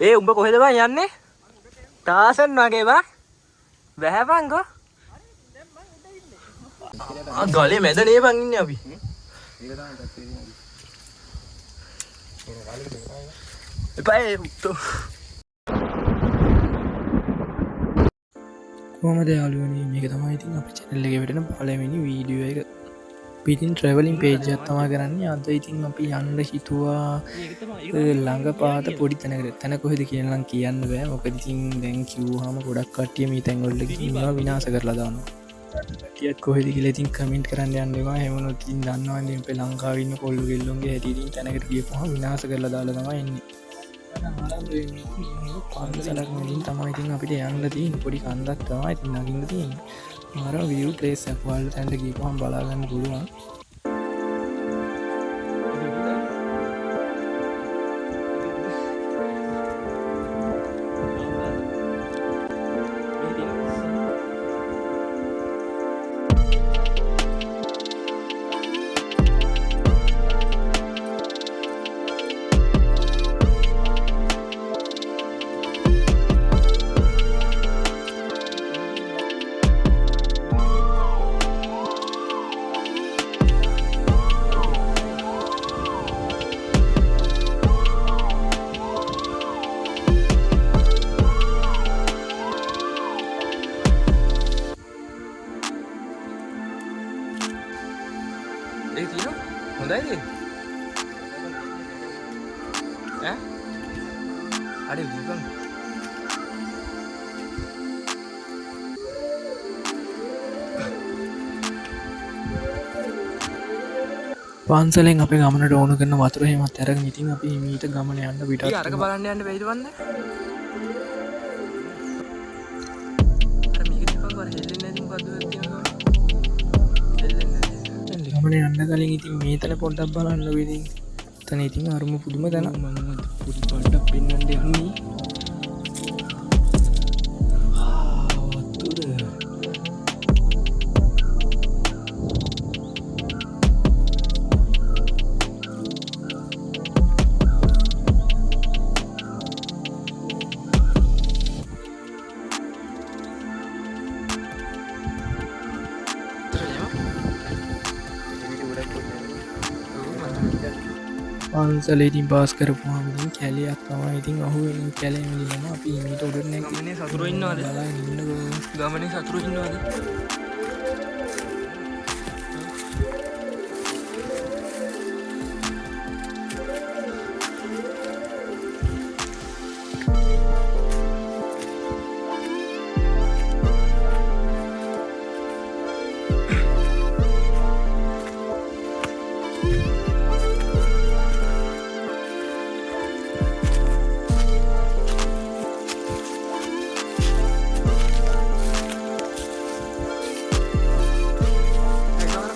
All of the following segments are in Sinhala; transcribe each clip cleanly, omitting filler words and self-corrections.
උඹ කොහෙද බං යන්නේ? තාසන් වගේ බං. වැහැපන්කෝ. ගලේ මැද නේ බං ඉන්නේ අපි. එපා කොහමද යාළුවනේ මේක තමයි ඉතින් අපේ channel එකේ වෙටෙන පළවෙනි වීඩියෝ එක. අපි ඉතින් traveling page එකක් තමයි කරන්නේ. අද ඉතින් අපි යන්න හිතුවා ළඟ පාත පොඩි තැනකට. තැන කොහෙද කියලා නම් කියන්න බෑ. මොකද ඉතින් දැන් කිව්වහම ගොඩක් කට්ටිය මේ තැන් වලට ගිහින් මේවා විනාශ කරලා දානවා. කට්ටියත් කොහෙද කියලා ඉතින් කමෙන්ට් කරන්න යන්න එපා. හැමෝනොත් ඉතින් දන්නවනේ මේ ලංකාවේ ඉන්න කොල්ලු ගෙල්ලොන්ගේ හැටි ඉතින් තැනකට ගියපුවම විනාශ කරලා දාලා තමයි එන්නේ. පන්සලක් වලින් තමයි ඉතින් අපිට යන්න තියෙන්නේ. පොඩි කන්දක් තමයි ඉතින් නගින්න තියෙන්නේ. මාර view place එකක් වල තැනට ගිහපුවම බලා ගන්න පුළුවන්. ඒක තියෙනවා හොඳයිද ඈ අර දීපන් පන්සලෙන් අපේ ගමනට ඕන කරන වතුර එහෙමත් අරගෙන ඉතින් අපි මීට ගමන යන්න පිටත් ඉතින් අරක බලන්න යන්න බැයිද වන්නේ අර මේක දීපන් වර හෙල්ලෙන්නේ නැති මොකද්ද තියෙනවා ගමන යන්න කලින් ඉතින් මේ තැන පොඩ්ඩක් බලන්න වෙදී. එතන ඉතින් අරුම පුදුම තැන. මම පොඩි පොඩ්ඩක් පෙන්වන්න යන්නේ. පන්සලේ ඉතින් පාස් කරපුවාම ඉතින් කැලයක් තමයි ඉතින් අහුවෙන්නේ. කැලේ මිලිනම අපි ඊට උඩට නැගිටින්න ගමනේ සතුරු ඉන්නවද බලන් ඉන්නකෝ. ගමනේ සතුරු ඉන්නවද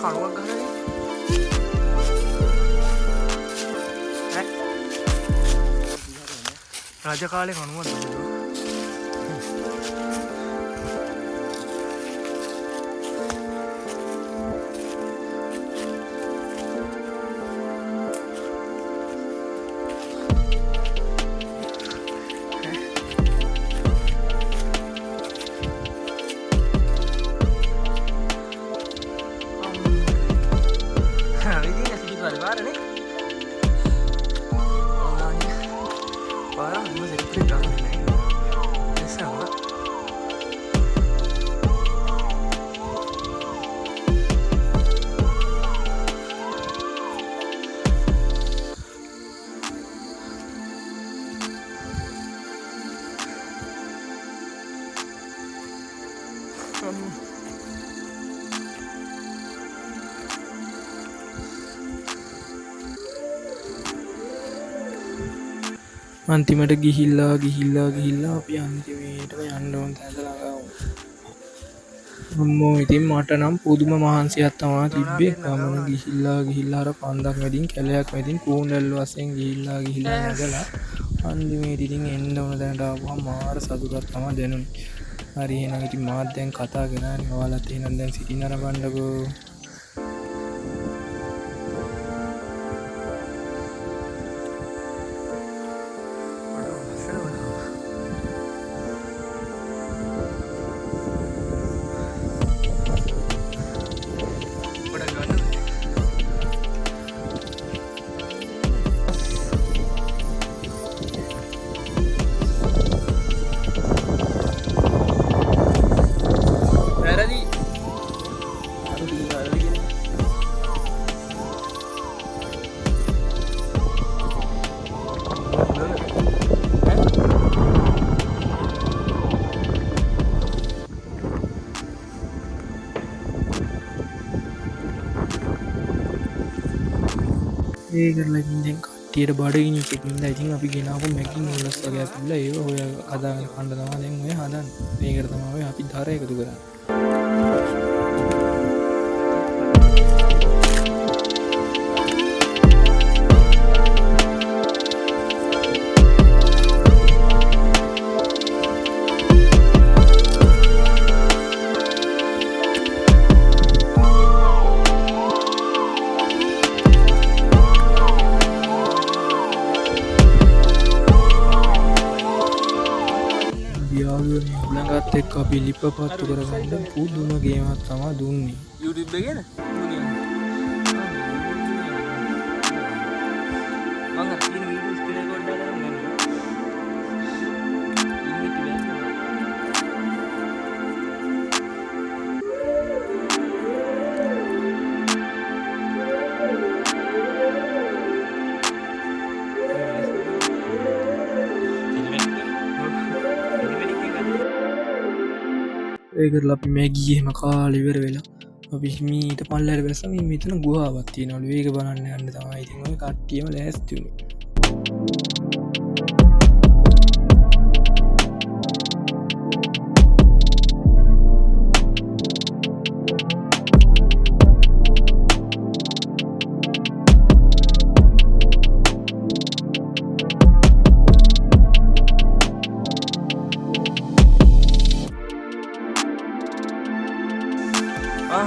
කණුවක් ගහලා රජ කාලේ කණුවක් දුන්නා අන්තිමට ගිහිල්ලා අපි අන්තිමේටම යන්න ඕන තැනට ළඟා වුණා. ඉතින් මට නම් පුදුම මහන්සියක් තමයි තිබ්බේ. ගමන ගිහිල්ලා අර පන්දක් මැදින් කැලයක් මැදින් කූණැල්ල වශයෙන් ගිහිල්ලා නැගලා අන්තිමේට ඉතින් එන්න ඕන තැනට ආවම මාර සතුටක් තමයි දැනුනේ. හරි එහෙනම් ඉතින් මාත් දැන් කතා කරන්නේ. ඔයාලත් එහෙනම් දැන් සිටින්න ආරම්භන්නකෝ. ඒ කරලා ඉතින් කට්ටියට බඩගිනි එකකින්ද ඉතින් අපි ගෙනාව මැකින් උලස් වගේ පිල්ල ඒ ඔය කදාගෙන කණ්ඩ තමා දැන් ඔය හදන් ඒකට තමයි අපි ධාර එකතු කරන්න උලඟත් එක් අපි ලිප පත්තු කරගන්න පුදුම ගේමත් තමා දුන්නේ YouTube එකේද මම අර තියෙන වීඩියෝස් ටික රෙකෝඩ් කරලා ඒකරලා අපි මේ ගියහෙම කාලිවර වෙලා අපි මීට පල්ලට බැසම මෙතන ගුහාවත්තිය නොල වේක බලන්න යන්න තමයි ඉතින් ඔය කට්ටියම ලෑස්තිවුණේ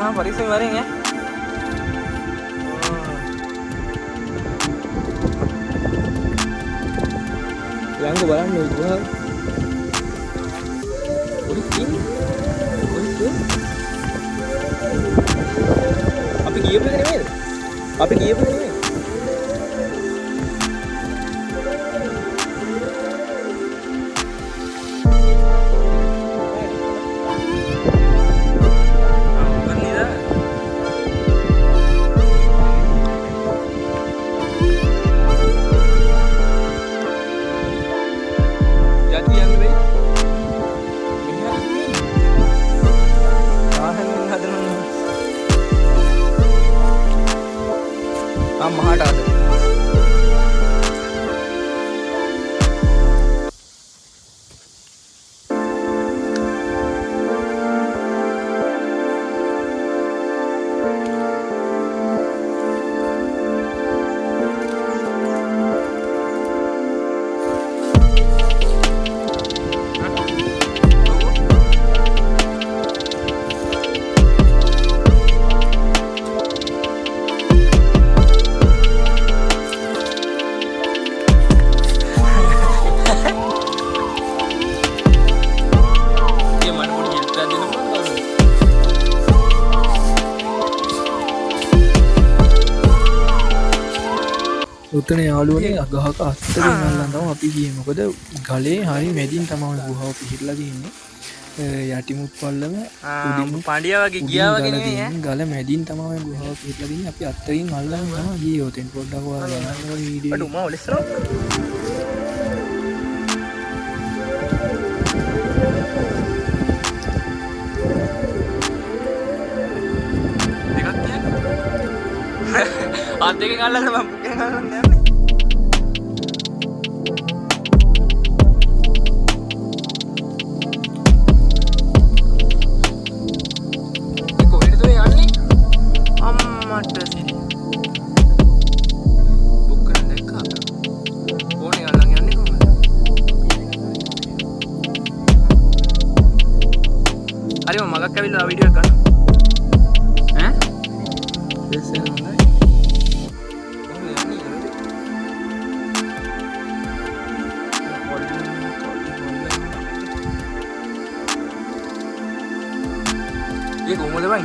हाँ परिचय मारेंगे yang ko balang nu ko අපි ගියපු එක නෙමෙයිද අපි ගියපු එක නෙමෙයි මහට අද උත්තන යාලුවනේ අගහක අත්තර නල්ලන්නව අපි ගිය මොකද ගලේ හරි මැදින් තමයි ගුහාව පිහිටලා තියෙන්නේ යටිමුත් පල්ලම පණ්ඩියා වගේ ගියා වගේ නෙමෙයි ගල මැදින් තමයි ගුහාව පිහිටලා තියෙන්නේ අපි අත්තරින් අල්ලන් තමයි ගියේ ඔතෙන් පොඩ්ඩක් ඔයාලා බලන්න වීඩියෝ අඩු මා ඔලෙස්රෝ අත් දෙකෙන් අල්ලන්න මම පුකෙන් අල්ලන්න යන්නේ ඒ කොහෙද තෝ යන්නේ අම්මට සිරි බුක් කරන්න දැක්කා ඕනේ අල්ලන් යන්නේ කොහමද හරි මම මගක් ඇවිල්ලා වීඩියෝ එක ගන්න ඈ දෙසෙන් හොඳයි ये घूमो दे भाई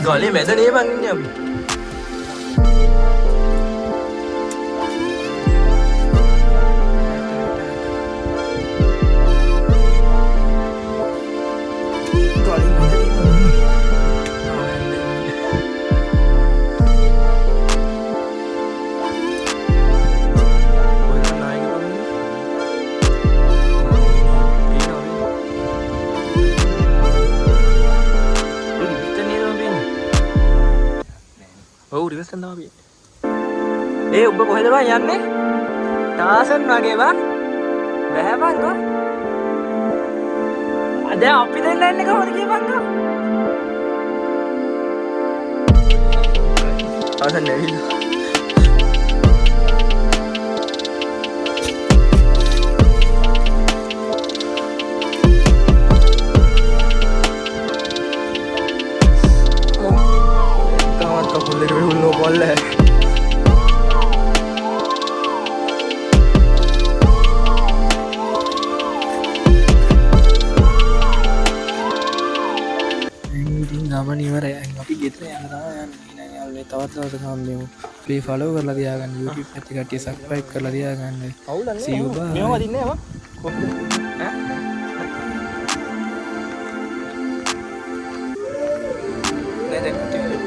गले में नहीं भांगने अभी රිවර්ස් කරනවා අපි. ඒ ඔබ කොහෙද බං යන්නේ? තාසන් වගේ බං. බෑ බං ගෝ. අද අපි දෙන්න එන්නේ කොහොමද කියපන් ගෝ. තාසන් නැවිලා. बोले ගමන ඉවරයි. අපි ගෙදර යන්න තමයි යන්නේ. යාළුවනේ තවත් දවසක හම්බෙමු. ප්ලේ ෆලෝ කරලා තියාගන්න. YouTube එකත් කට්ටිය සබ්ස්ක්‍රයිබ් කරලා තියාගන්න. see you bye. මේව වදින්නේ නේද? කොහොමද? ඈ? නේද?